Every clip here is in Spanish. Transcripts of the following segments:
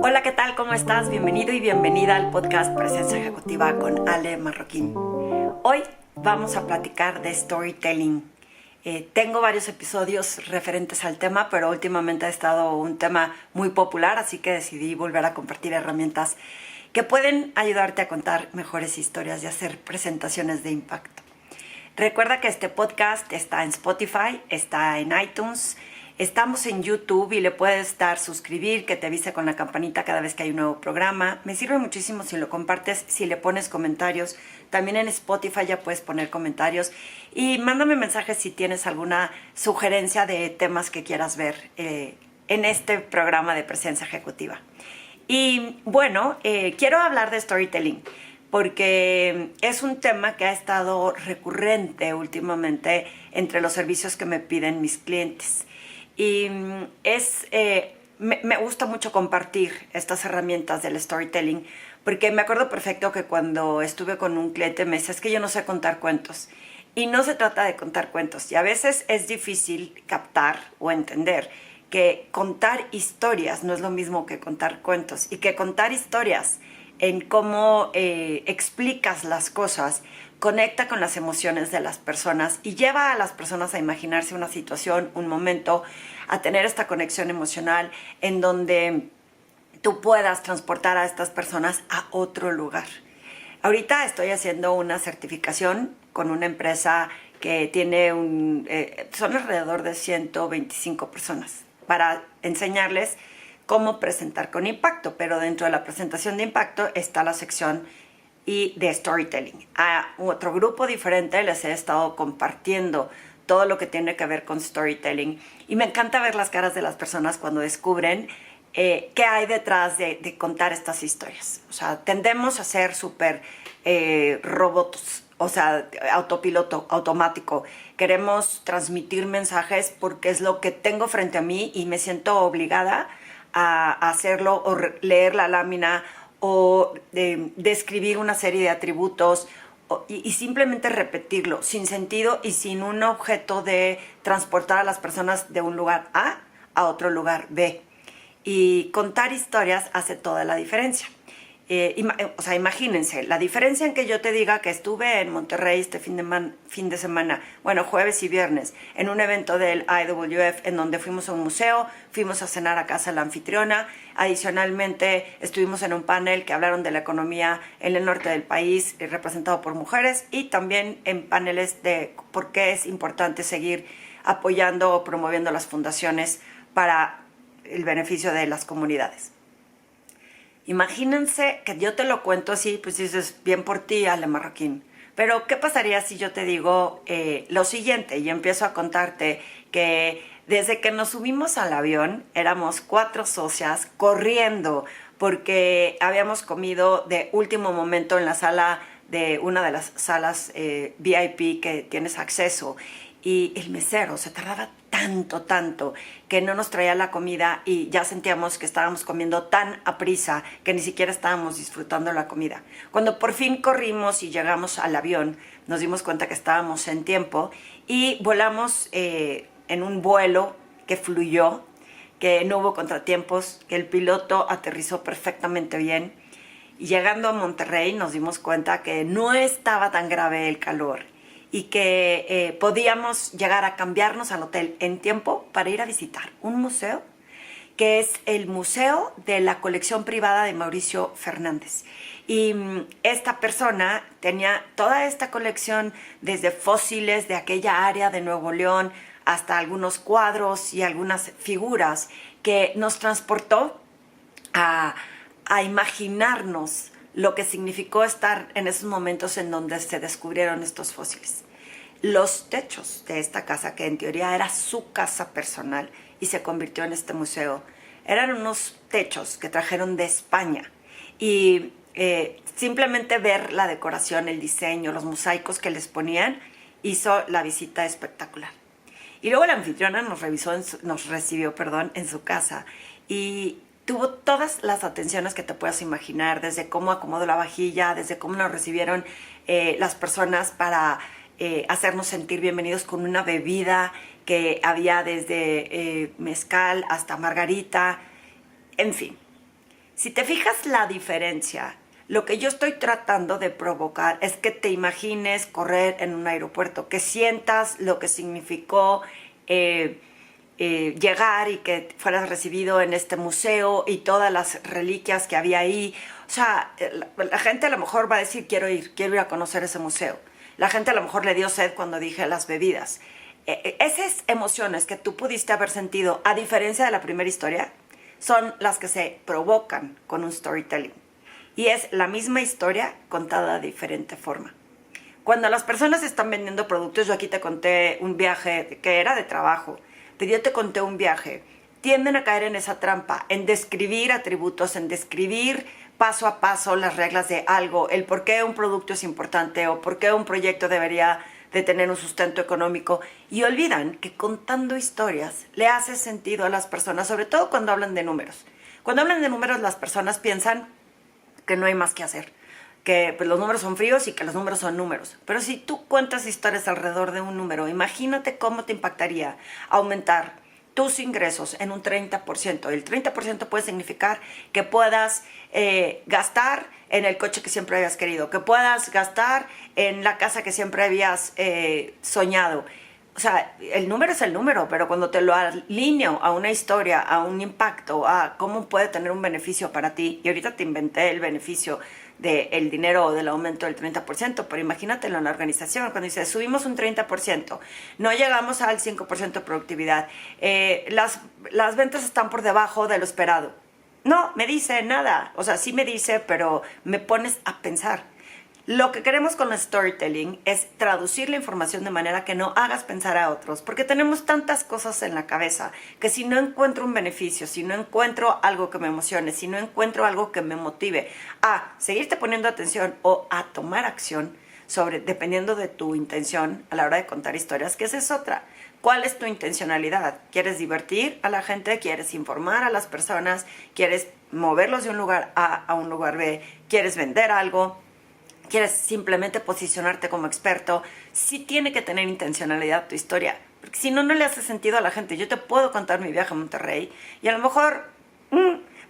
Hola, ¿qué tal? ¿Cómo estás? Bienvenido y bienvenida al podcast Presencia Ejecutiva con Ale Marroquín. Hoy vamos a platicar de storytelling. Tengo varios episodios referentes al tema, pero últimamente ha estado un tema muy popular, así que decidí volver a compartir herramientas que pueden ayudarte a contar mejores historias y hacer presentaciones de impacto. Recuerda que este podcast está en Spotify, está en iTunes, estamos en YouTube y le puedes dar suscribir, que te avise con la campanita cada vez que hay un nuevo programa. Me sirve muchísimo si lo compartes, si le pones comentarios. También en Spotify ya puedes poner comentarios. Y mándame mensajes si tienes alguna sugerencia de temas que quieras ver en este programa de Presencia Ejecutiva. Y bueno, quiero hablar de storytelling porque es un tema que ha estado recurrente últimamente entre los servicios que me piden mis clientes. Y me gusta mucho compartir estas herramientas del storytelling, porque me acuerdo perfecto que cuando estuve con un cliente me decía, es que yo no sé contar cuentos. Y no se trata de contar cuentos. Y a veces es difícil captar o entender que contar historias no es lo mismo que contar cuentos. Y que contar historias en cómo explicas las cosas conecta con las emociones de las personas y lleva a las personas a imaginarse una situación, un momento, a tener esta conexión emocional en donde tú puedas transportar a estas personas a otro lugar. Ahorita estoy haciendo una certificación con una empresa que tiene son alrededor de 125 personas para enseñarles cómo presentar con impacto, pero dentro de la presentación de impacto está la sección y de storytelling. A otro grupo diferente les he estado compartiendo todo lo que tiene que ver con storytelling y me encanta ver las caras de las personas cuando descubren qué hay detrás de contar estas historias. O sea, tendemos a ser súper robots, o sea, autopiloto, automático. Queremos transmitir mensajes porque es lo que tengo frente a mí y me siento obligada a hacerlo o leer la lámina o describir una serie de atributos y simplemente repetirlo sin sentido y sin un objeto de transportar a las personas de un lugar a otro lugar B. Y contar historias hace toda la diferencia. O sea, imagínense, la diferencia en que yo te diga que estuve en Monterrey este fin de semana, bueno, jueves y viernes, en un evento del IWF en donde fuimos a un museo, fuimos a cenar a casa de la anfitriona, adicionalmente estuvimos en un panel que hablaron de la economía en el norte del país, representado por mujeres, y también en paneles de por qué es importante seguir apoyando o promoviendo las fundaciones para el beneficio de las comunidades. Imagínense que yo te lo cuento así, pues dices, bien por ti, Ale Marroquín. Pero, ¿qué pasaría si yo te digo lo siguiente? Y empiezo a contarte que desde que nos subimos al avión, éramos 4 socias corriendo porque habíamos comido de último momento en la sala de una de las salas VIP que tienes acceso. Y el mesero se tardaba tanto que no nos traía la comida y ya sentíamos que estábamos comiendo tan aprisa que ni siquiera estábamos disfrutando la comida. Cuando por fin corrimos y llegamos al avión, nos dimos cuenta que estábamos en tiempo y volamos en un vuelo que fluyó, que no hubo contratiempos, que el piloto aterrizó perfectamente bien. Y llegando a Monterrey nos dimos cuenta que no estaba tan grave el calor y que podíamos llegar a cambiarnos al hotel en tiempo para ir a visitar un museo, que es el Museo de la Colección Privada de Mauricio Fernández. Y esta persona tenía toda esta colección, desde fósiles de aquella área de Nuevo León hasta algunos cuadros y algunas figuras, que nos transportó a imaginarnos lo que significó estar en esos momentos en donde se descubrieron estos fósiles. Los techos de esta casa, que en teoría era su casa personal y se convirtió en este museo, eran unos techos que trajeron de España. Y simplemente ver la decoración, el diseño, los mosaicos que les ponían, hizo la visita espectacular. Y luego la anfitriona nos recibió en su casa y tuvo todas las atenciones que te puedas imaginar, desde cómo acomodó la vajilla, desde cómo nos recibieron las personas para hacernos sentir bienvenidos con una bebida que había desde mezcal hasta margarita, en fin. Si te fijas la diferencia, lo que yo estoy tratando de provocar es que te imagines correr en un aeropuerto, que sientas lo que significó llegar y que fueras recibido en este museo y todas las reliquias que había ahí. O sea, la gente a lo mejor va a decir, quiero ir a conocer ese museo. La gente a lo mejor le dio sed cuando dije las bebidas. Esas emociones que tú pudiste haber sentido, a diferencia de la primera historia, son las que se provocan con un storytelling. Y es la misma historia contada de diferente forma. Cuando las personas están vendiendo productos, yo aquí te conté un viaje que era de trabajo, pero yo te conté un viaje, tienden a caer en esa trampa, en describir atributos, en describir paso a paso las reglas de algo, el por qué un producto es importante o por qué un proyecto debería de tener un sustento económico, y olvidan que contando historias le hace sentido a las personas, sobre todo cuando hablan de números. Cuando hablan de números, las personas piensan que no hay más que hacer, que pues, los números son fríos y que los números son números. Pero si tú cuentas historias alrededor de un número, imagínate cómo te impactaría aumentar tus ingresos en un 30%. El 30% puede significar que puedas gastar en el coche que siempre habías querido, que puedas gastar en la casa que siempre habías soñado. O sea, el número es el número, pero cuando te lo alineo a una historia, a un impacto, a cómo puede tener un beneficio para ti, y ahorita te inventé el beneficio del dinero o del aumento del 30%, pero imagínatelo en la organización, cuando dice, subimos un 30%, no llegamos al 5% de productividad, las ventas están por debajo de lo esperado. No, me dice nada, o sea, sí me dice, pero me pones a pensar. Lo que queremos con el storytelling es traducir la información de manera que no hagas pensar a otros, porque tenemos tantas cosas en la cabeza que si no encuentro un beneficio, si no encuentro algo que me emocione, si no encuentro algo que me motive a seguirte poniendo atención o a tomar acción dependiendo de tu intención a la hora de contar historias, que esa es otra. ¿Cuál es tu intencionalidad? ¿Quieres divertir a la gente? ¿Quieres informar a las personas? ¿Quieres moverlos de un lugar A a un lugar B? ¿Quieres vender algo? ¿Quieres simplemente posicionarte como experto? Sí tiene que tener intencionalidad tu historia, porque si no, no le hace sentido a la gente. Yo te puedo contar mi viaje a Monterrey y a lo mejor,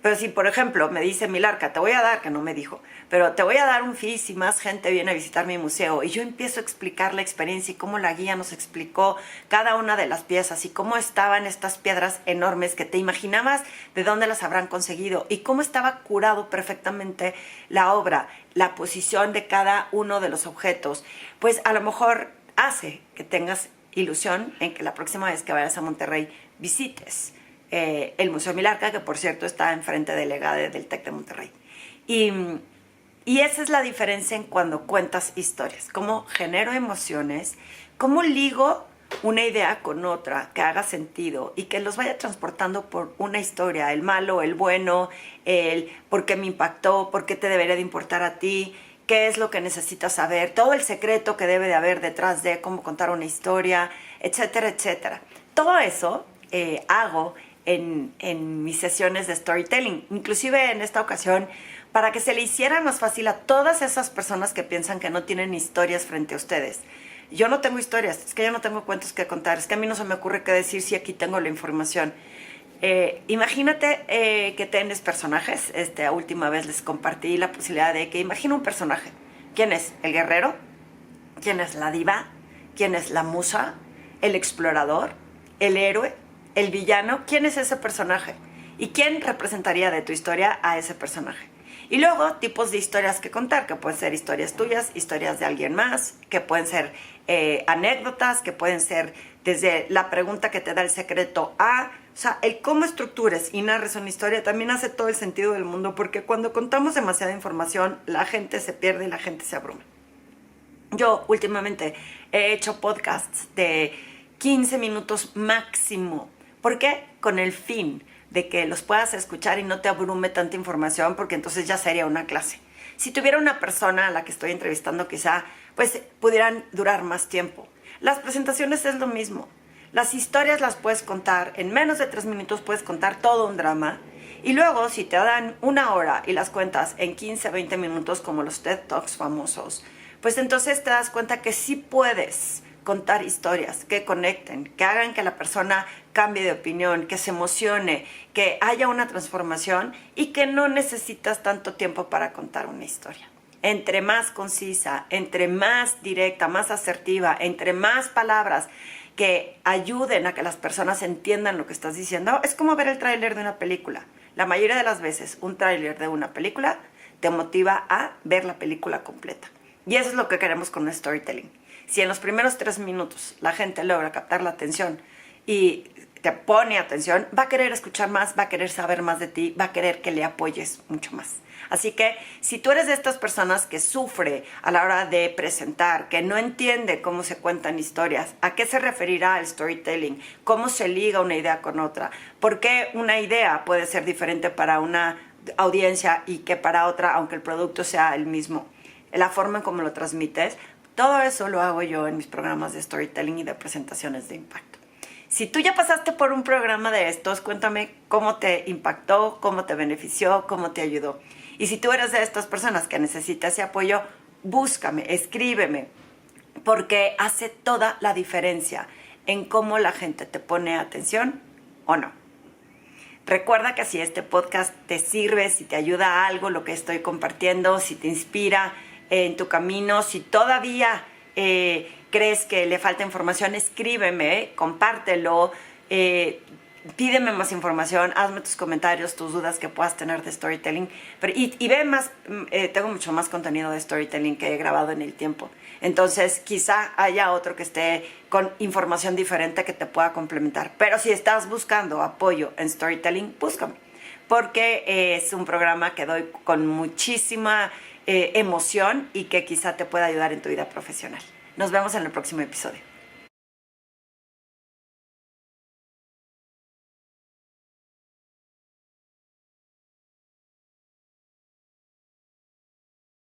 pero si por ejemplo me dice Milarca, te voy a dar, que no me dijo, pero te voy a dar un fee si más gente viene a visitar mi museo, y yo empiezo a explicar la experiencia y cómo la guía nos explicó cada una de las piezas y cómo estaban estas piedras enormes que te imaginabas de dónde las habrán conseguido y cómo estaba curado perfectamente la obra, la posición de cada uno de los objetos, pues a lo mejor hace que tengas ilusión en que la próxima vez que vayas a Monterrey visites el Museo Milarca, que por cierto está enfrente del EGADE del TEC de Monterrey. Y esa es la diferencia en cuando cuentas historias, cómo genero emociones, cómo ligo una idea con otra que haga sentido y que los vaya transportando por una historia, el malo, el bueno, el por qué me impactó, por qué te debería de importar a ti, qué es lo que necesitas saber, todo el secreto que debe de haber detrás de cómo contar una historia, etcétera, etcétera. Todo eso hago en mis sesiones de storytelling, inclusive en esta ocasión, para que se le hiciera más fácil a todas esas personas que piensan que no tienen historias frente a ustedes. Yo no tengo historias, es que yo no tengo cuentos que contar, es que a mí no se me ocurre qué decir si aquí tengo la información. Imagínate que tienes personajes. Esta última vez les compartí la posibilidad de que imagina un personaje. ¿Quién es? ¿El guerrero? ¿Quién es la diva? ¿Quién es la musa? ¿El explorador? ¿El héroe? ¿El villano? ¿Quién es ese personaje? ¿Y quién representaría de tu historia a ese personaje? Y luego, tipos de historias que contar, que pueden ser historias tuyas, historias de alguien más, que pueden ser anécdotas, que pueden ser desde la pregunta que te da el secreto a... O sea, el cómo estructures y narres una historia también hace todo el sentido del mundo, porque cuando contamos demasiada información, la gente se pierde y la gente se abruma. Yo últimamente he hecho podcasts de 15 minutos máximo. ¿Por qué? Con el fin de que los puedas escuchar y no te abrume tanta información, porque entonces ya sería una clase. Si tuviera una persona a la que estoy entrevistando, quizá, pues pudieran durar más tiempo. Las presentaciones es lo mismo. Las historias las puedes contar, en menos de 3 minutos puedes contar todo un drama, y luego si te dan 1 hora y las cuentas en 15, 20 minutos como los TED Talks famosos, pues entonces te das cuenta que sí puedes contar historias que conecten, que hagan que la persona cambie de opinión, que se emocione, que haya una transformación y que no necesitas tanto tiempo para contar una historia. Entre más concisa, entre más directa, más asertiva, entre más palabras que ayuden a que las personas entiendan lo que estás diciendo, es como ver el tráiler de una película. La mayoría de las veces, un tráiler de una película te motiva a ver la película completa. Y eso es lo que queremos con un storytelling. Si en los primeros 3 minutos la gente logra captar la atención y te pone atención, va a querer escuchar más, va a querer saber más de ti, va a querer que le apoyes mucho más. Así que si tú eres de estas personas que sufre a la hora de presentar, que no entiende cómo se cuentan historias, a qué se referirá el storytelling, cómo se liga una idea con otra, por qué una idea puede ser diferente para una audiencia y que para otra, aunque el producto sea el mismo, la forma en cómo lo transmites, todo eso lo hago yo en mis programas de storytelling y de presentaciones de impacto. Si tú ya pasaste por un programa de estos, cuéntame cómo te impactó, cómo te benefició, cómo te ayudó. Y si tú eres de estas personas que necesitas ese apoyo, búscame, escríbeme, porque hace toda la diferencia en cómo la gente te pone atención o no. Recuerda que si este podcast te sirve, si te ayuda a algo, lo que estoy compartiendo, si te inspira en tu camino, si todavía crees que le falta información, escríbeme, compártelo, pídeme más información, hazme tus comentarios, tus dudas que puedas tener de storytelling. Y ve más, tengo mucho más contenido de storytelling que he grabado en el tiempo. Entonces, quizá haya otro que esté con información diferente que te pueda complementar. Pero si estás buscando apoyo en storytelling, búscame. Porque es un programa que doy con muchísima emoción y que quizá te pueda ayudar en tu vida profesional. Nos vemos en el próximo episodio.